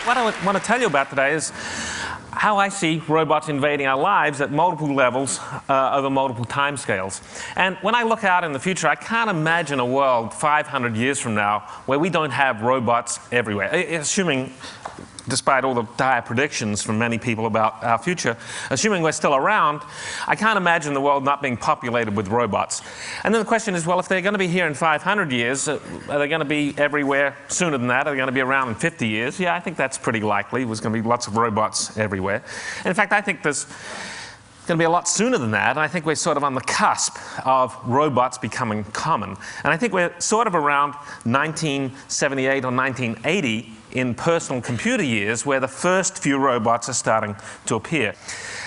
What I want to tell you about today is how I see robots invading our lives at multiple levels over multiple timescales. And when I look out in the future, I can't imagine a world 500 years from now where we don't have robots everywhere, assuming, despite all the dire predictions from many people about our future, assuming we're still around, I can't imagine the world not being populated with robots. And then the question is, well, if they're going to be here in 500 years, are they going to be everywhere sooner than that? Are they going to be around in 50 years? Yeah, I think that's pretty likely. There's going to be lots of robots everywhere. And in fact, I think there's going to be a lot sooner than that. And I think we're sort of on the cusp of robots becoming common. And I think we're sort of around 1978 or 1980 in personal computer years where the first few robots are starting to appear.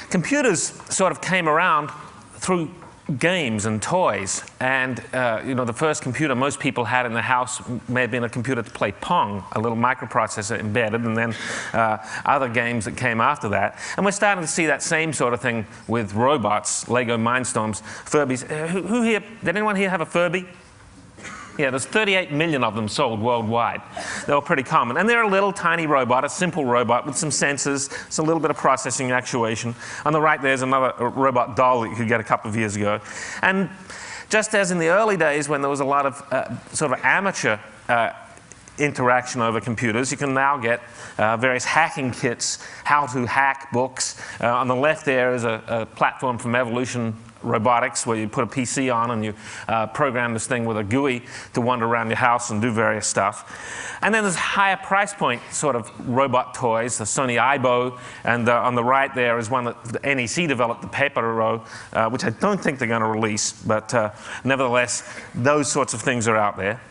Computers sort of came around through games and toys, and you know, the first computer most people had in the house may have been a computer to play Pong, a little microprocessor embedded, and then other games that came after that. And we're starting to see that same sort of thing with robots, Lego Mindstorms, Furbies. Who here, did anyone here have a Furby? Yeah, there's 38 million of them sold worldwide. They were pretty common. And they're a little tiny robot, a simple robot with some sensors, it's a little bit of processing actuation. On the right there's another robot doll that you could get a couple of years ago. And just as in the early days when there was a lot of sort of amateur interaction over computers, you can now get various hacking kits, how to hack books. On the left there is a platform from Evolution Robotics where you put a PC on and you program this thing with a GUI to wander around your house and do various stuff. And then there's higher price point sort of robot toys, the Sony Aibo, and on the right there is one that the NEC developed, the Pepero, which I don't think they're going to release, but nevertheless, those sorts of things are out there.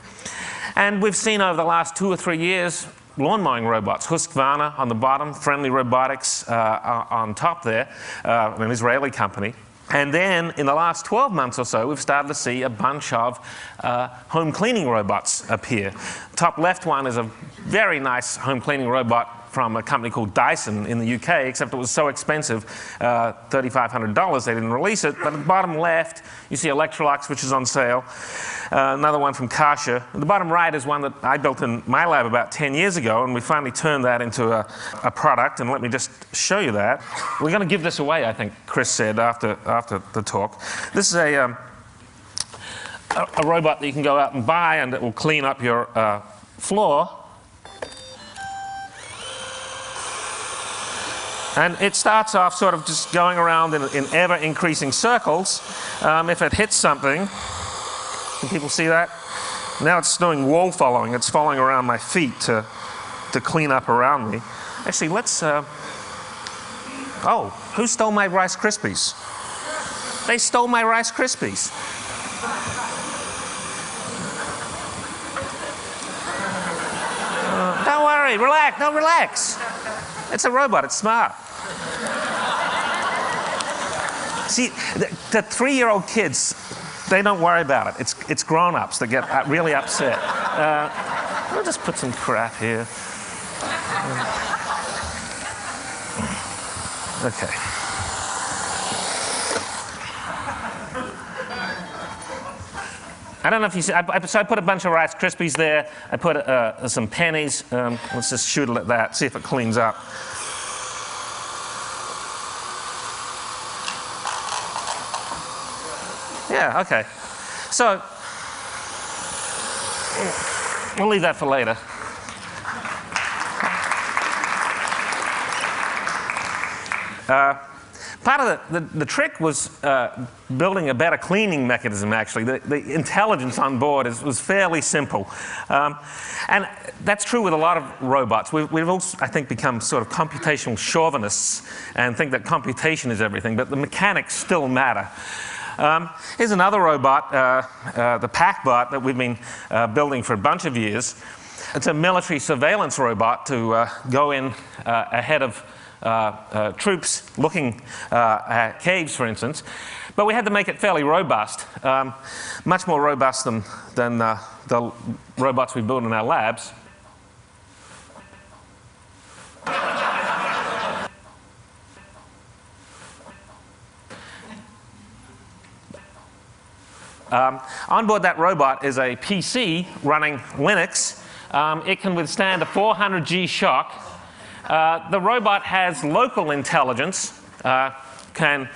And we've seen over the last 2 or 3 years lawn mowing robots. Husqvarna on the bottom, Friendly Robotics on top there, an Israeli company. And then in the last 12 months or so, we've started to see a bunch of home cleaning robots appear. Top left one is a very nice home cleaning robot from a company called Dyson in the UK, except it was so expensive, $3,500, they didn't release it. But at the bottom left, you see Electrolux, which is on sale. Another one from Karcher. And the bottom right is one that I built in my lab about 10 years ago, and we finally turned that into a product. And let me just show you that. We're going to give this away, I think Chris said after the talk. This is a robot that you can go out and buy, and it will clean up your floor. And it starts off sort of just going around in ever-increasing circles. If it hits something, can people see that? Now it's doing wall following. It's following around my feet to clean up around me. Actually, let's... oh, who stole my Rice Krispies? They stole my Rice Krispies. Don't worry, relax. No, relax. It's a robot, it's smart. See, the 3-year-old kids, they don't worry about it. It's grown-ups that get really upset. I'll just put some crap here. Okay. I don't know if you see, so I put a bunch of Rice Krispies there. I put some pennies. Let's just shoot it at that, see if it cleans up. Yeah, okay. So, we'll leave that for later. Part of the trick was building a better cleaning mechanism, actually. The intelligence on board was fairly simple. And that's true with a lot of robots. We've also, I think, become sort of computational chauvinists and think that computation is everything, but the mechanics still matter. Here's another robot, the PackBot, that we've been building for a bunch of years. It's a military surveillance robot to go in ahead of troops looking at caves, for instance. But we had to make it fairly robust, much more robust than the robots we build in our labs. On board that robot is a PC running Linux. It can withstand a 400G shock. The robot has local intelligence, can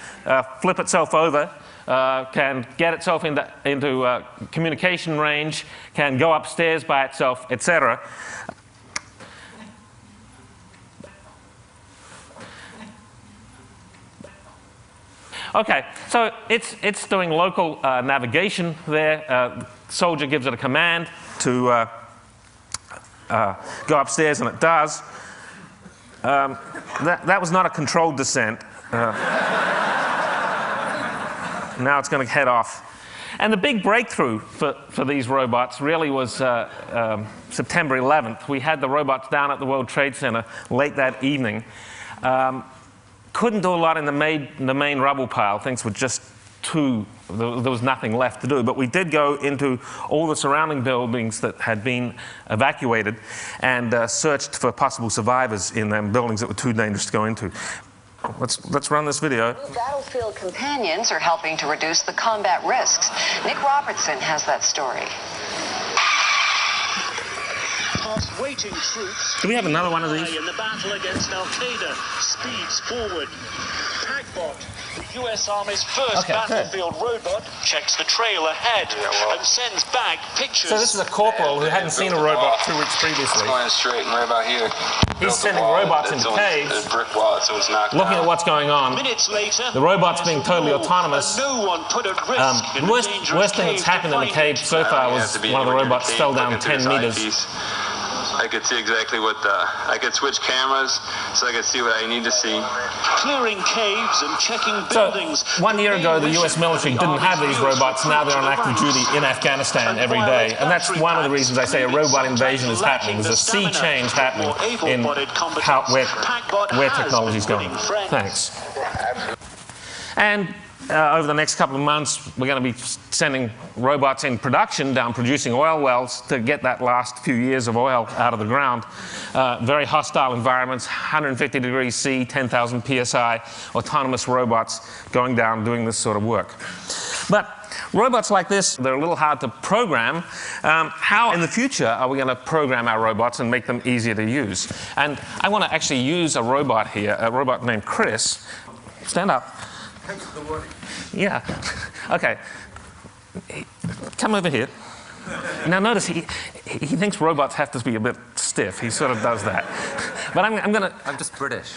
flip itself over, can get itself into communication range, can go upstairs by itself, etc. Okay, so it's doing local navigation there. Soldier gives it a command to go upstairs, and it does. That was not a controlled descent. Now it's going to head off. And the big breakthrough for these robots really was September 11th. We had the robots down at the World Trade Center late that evening. Couldn't do a lot in the main rubble pile. Things were just there was nothing left to do. But we did go into all the surrounding buildings that had been evacuated and searched for possible survivors in them buildings that were too dangerous to go into. Let's run this video. Battlefield companions are helping to reduce the combat risks. Nick Robertson has that story. Waiting troops. Do we have another one of these? In the battle against Al-Qaeda, speeds forward. Packbot, the U.S. Army's first battlefield robot, checks the trail ahead and sends back pictures. So this is a corporal who hadn't seen a robot 2 weeks previously. It's going straight and right about here. He's sending robots into caves, brick wall, so it's knocked looking out. at what's going on. Minutes later, the robot's being totally autonomous. No one put at risk The worst thing that's happened in the cave so far was one of the robots fell down 10 meters. I could see exactly what I could switch cameras so I could see what I need to see. Clearing caves and checking buildings. So, 1 year ago, the US military didn't have these robots. Now they're on active duty in Afghanistan every day. And that's one of the reasons I say a robot invasion is happening. There's a sea change happening in where technology is going. Thanks. And over the next couple of months, we're going to be sending robots in production down producing oil wells to get that last few years of oil out of the ground. Very hostile environments, 150 degrees C, 10,000 psi, autonomous robots going down doing this sort of work. But robots like this, they're a little hard to program. How in the future are we going to program our robots and make them easier to use? And I want to actually use a robot here, a robot named Chris. Stand up. Thanks for the warning. Yeah. Okay. Come over here. Now notice he thinks robots have to be a bit stiff. He sort of does that. But I'm going to... I'm just British.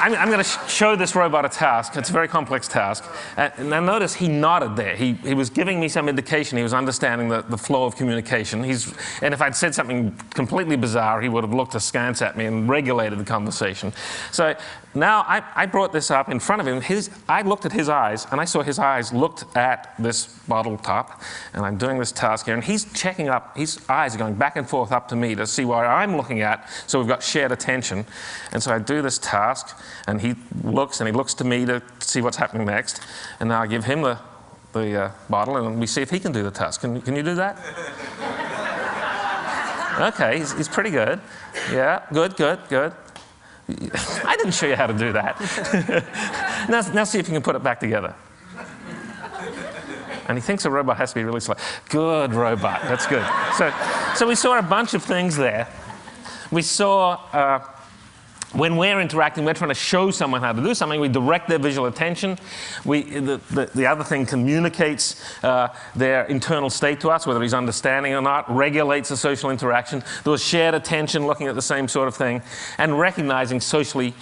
I'm going to show this robot a task. It's a very complex task. Now notice he nodded there. He was giving me some indication he was understanding the flow of communication. And if I'd said something completely bizarre, he would have looked askance at me and regulated the conversation. So now I brought this up in front of him. I looked at his eyes, and I saw his eyes looked at this bottle top. And I'm doing this task here, and he's checking up. His eyes are going back and forth up to me to see where I'm looking at, so we've got shared attention. And so I do this task, and he looks to me to see what's happening next. And now I give him the bottle, and we see if he can do the task. Can you do that? Okay, he's pretty good. Yeah, good. I didn't show you how to do that. Now see if you can put it back together. And he thinks a robot has to be really slow. Good robot, that's good. So we saw a bunch of things there. We saw when we're interacting, we're trying to show someone how to do something. We direct their visual attention. The other thing communicates their internal state to us, whether he's understanding or not, regulates the social interaction. There was shared attention, looking at the same sort of thing, and recognizing socially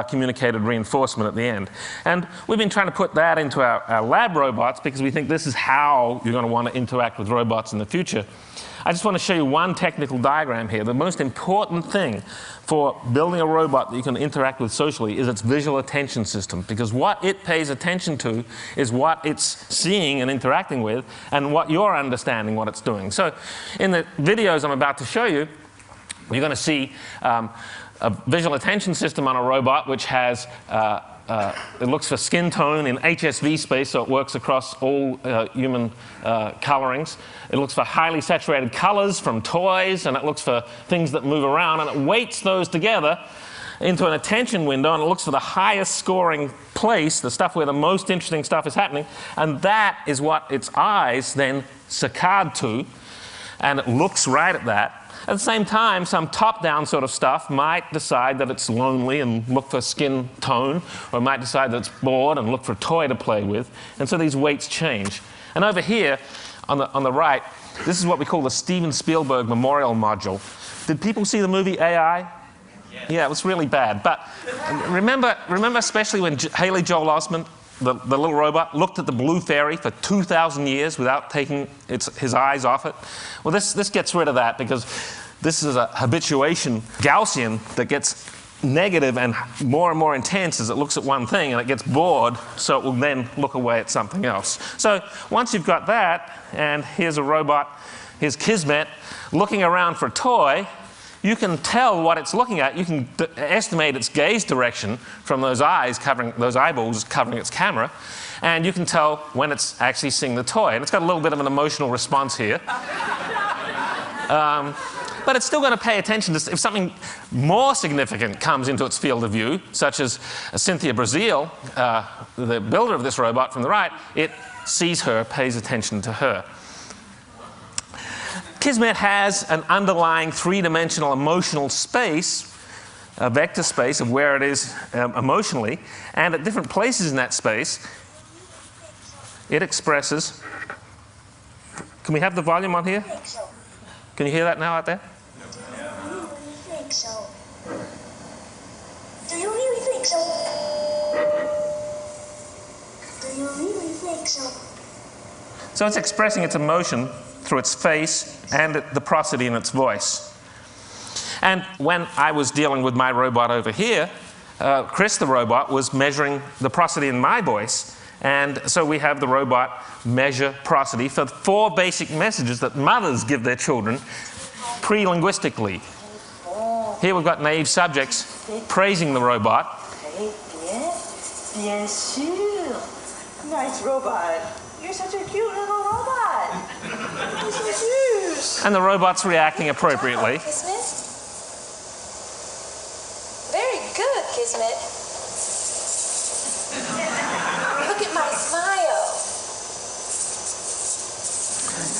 communicated reinforcement at the end. And we've been trying to put that into our lab robots because we think this is how you're going to want to interact with robots in the future. I just want to show you one technical diagram here. The most important thing for building a robot that you can interact with socially is its visual attention system, because what it pays attention to is what it's seeing and interacting with, and what you're understanding what it's doing. So in the videos I'm about to show you, you're going to see a visual attention system on a robot which has it looks for skin tone in HSV space, so it works across all human colorings. It looks for highly saturated colors from toys, and it looks for things that move around, and it weights those together into an attention window, and it looks for the highest scoring place, the stuff where the most interesting stuff is happening, and that is what its eyes then saccade to. and it looks right at that. At the same time, some top-down sort of stuff might decide that it's lonely and look for skin tone, or it might decide that it's bored and look for a toy to play with. And so these weights change. And over here, on the right, this is what we call the Steven Spielberg Memorial Module. Did people see the movie AI? Yeah, it was really bad. But remember especially when Haley Joel Osment, the little robot, looked at the blue fairy for 2,000 years without taking his eyes off it? Well, this gets rid of that, because this is a habituation Gaussian that gets negative and more intense as it looks at one thing, and it gets bored, so it will then look away at something else. So once you've got that, and here's a robot, here's Kismet, looking around for a toy, you can tell what it's looking at. You can estimate its gaze direction from those eyeballs covering its camera, and you can tell when it's actually seeing the toy. And it's got a little bit of an emotional response here. But it's still going to pay attention to if something more significant comes into its field of view, such as Cynthia Brazil, the builder of this robot from the right. It sees her, pays attention to her. Kismet has an underlying three-dimensional emotional space, a vector space of where it is emotionally, and at different places in that space, it expresses. Can we have the volume on here? Can you hear that now out there? Do you really think so? Do you really think so? So it's expressing its emotion through its face and the prosody in its voice. And when I was dealing with my robot over here, Chris the robot was measuring the prosody in my voice. And so we have the robot measure prosody for 4 basic messages that mothers give their children pre-linguistically. Here we've got naive subjects praising the robot. Bien sûr. Nice robot. You're such a cute little robot. You're so cute. And the robot's reacting appropriately. Kismet. Very good, Kismet. Look at my smile.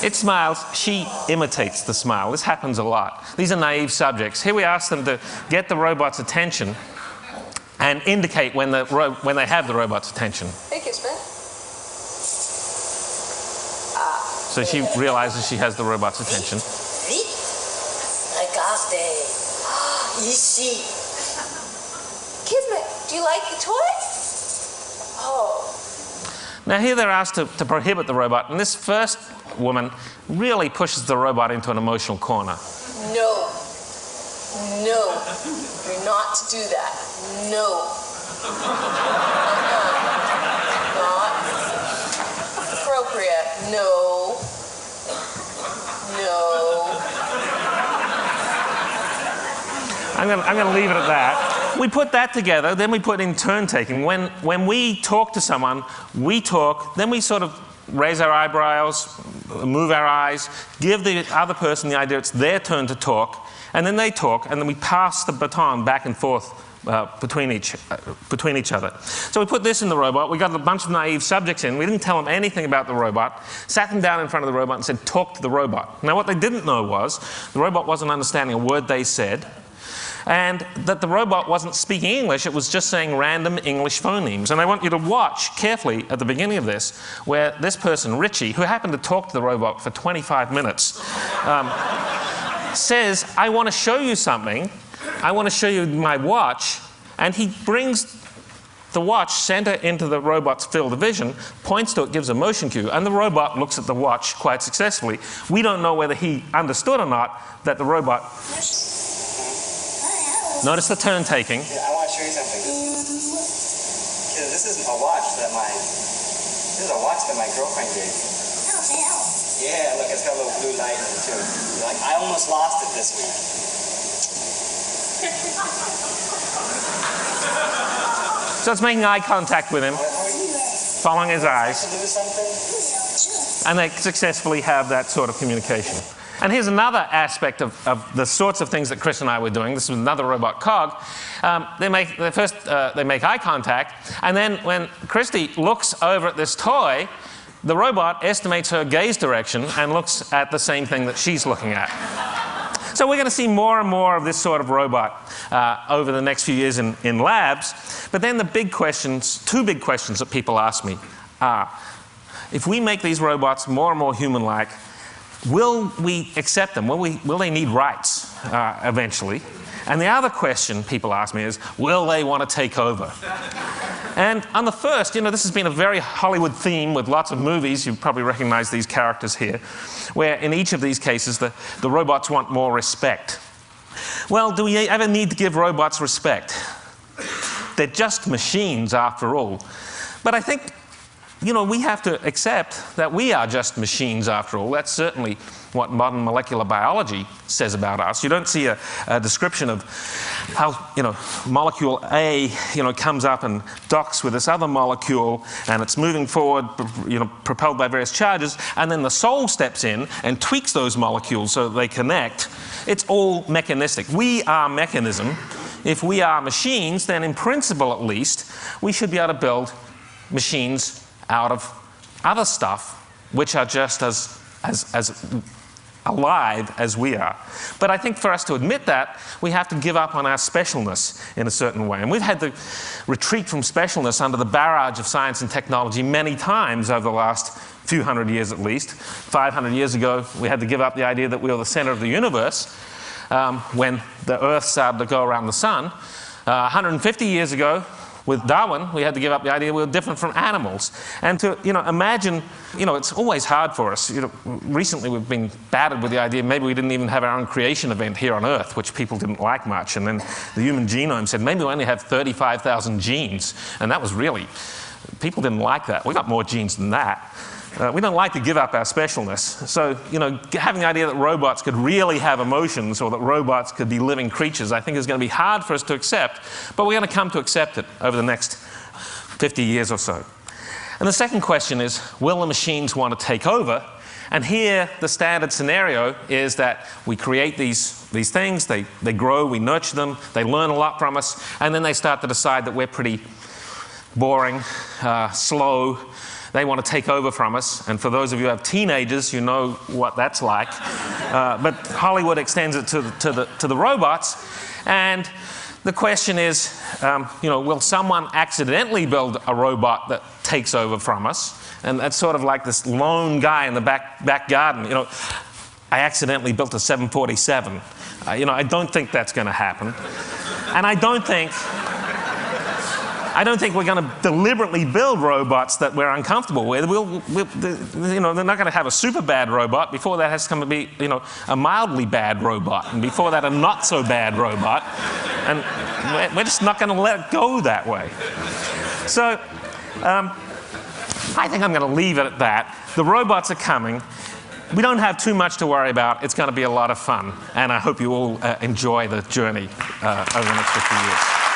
It smiles. She imitates the smile. This happens a lot. These are naive subjects. Here we ask them to get the robot's attention and indicate when they have the robot's attention. Hey, Kismet. So she realizes she has the robot's attention. Regarde. Ici. Kismet, do you like the toy? Oh. Now here they're asked to prohibit the robot, and this first woman really pushes the robot into an emotional corner. No. No. You're not to do that. No. Not appropriate. No. No. I'm going to leave it at that. We put that together, then we put in turn taking. When we talk to someone, we talk, then we sort of raise our eyebrows, move our eyes, give the other person the idea it's their turn to talk, and then they talk, and then we pass the baton back and forth between each other. So we put this in the robot. We got a bunch of naive subjects in. We didn't tell them anything about the robot. Sat them down in front of the robot and said, talk to the robot. Now what they didn't know was the robot wasn't understanding a word they said, and that the robot wasn't speaking English. It was just saying random English phonemes. And I want you to watch carefully at the beginning of this, where this person, Richie, who happened to talk to the robot for 25 minutes, says, I want to show you something. I want to show you my watch. And he brings the watch center into the robot's field of vision, points to it, gives a motion cue, and the robot looks at the watch quite successfully. We don't know whether he understood or not that the robot... Notice the turn taking. Yeah, I want to show you something. This is a watch that my girlfriend gave me. Yeah, look, it's got a little blue light in it too. Like, I almost lost it this week. So it's making eye contact with him, following his eyes, and they successfully have that sort of communication. And here's another aspect of the sorts of things that Chris and I were doing. This is another robot cog. They make eye contact, and then when Christy looks over at this toy, the robot estimates her gaze direction and looks at the same thing that she's looking at. So we're going to see more and more of this sort of robot over the next few years in labs. But then the big questions, two big questions that people ask me are, if we make these robots more and more human-like, will we accept them? Will they need rights eventually? And the other question people ask me is, will they want to take over? And on the first, this has been a very Hollywood theme with lots of movies. You probably recognize these characters here, where in each of these cases, the robots want more respect. Well, do we ever need to give robots respect? They're just machines, after all. But I think, we have to accept that we are just machines, after all. That's certainly what modern molecular biology says about us. You don't see a description of how, molecule A, comes up and docks with this other molecule, and it's moving forward, propelled by various charges, and then the soul steps in and tweaks those molecules so that they connect. It's all mechanistic. We are mechanism. If we are machines, then in principle at least, we should be able to build machines out of other stuff which are just as alive as we are. But I think for us to admit that, we have to give up on our specialness in a certain way. And we've had to retreat from specialness under the barrage of science and technology many times over the last few hundred years at least. 500 years ago, we had to give up the idea that we were the center of the universe when the Earth started to go around the sun. 150 years ago, with Darwin, we had to give up the idea we were different from animals. And to imagine, it's always hard for us. Recently we've been battered with the idea maybe we didn't even have our own creation event here on Earth, which people didn't like much. And then the Human Genome said maybe we only have 35,000 genes. And that was really, people didn't like that. We got more genes than that. We don't like to give up our specialness. So, having the idea that robots could really have emotions or that robots could be living creatures, I think is going to be hard for us to accept, but we're going to come to accept it over the next 50 years or so. And the second question is, will the machines want to take over? And here, the standard scenario is that we create these things, they grow, we nurture them, they learn a lot from us, and then they start to decide that we're pretty boring, slow. They want to take over from us, and for those of you who have teenagers, you know what that's like. But Hollywood extends it to the robots, and the question is, will someone accidentally build a robot that takes over from us? And that's sort of like this lone guy in the back garden. I accidentally built a 747. I don't think that's going to happen, and I don't think we're going to deliberately build robots that we're uncomfortable with. They're not going to have a super bad robot. Before that has come to be, a mildly bad robot, and before that a not so bad robot. And we're just not going to let it go that way. So I think I'm going to leave it at that. The robots are coming. We don't have too much to worry about. It's going to be a lot of fun, and I hope you all enjoy the journey over the next 50 years.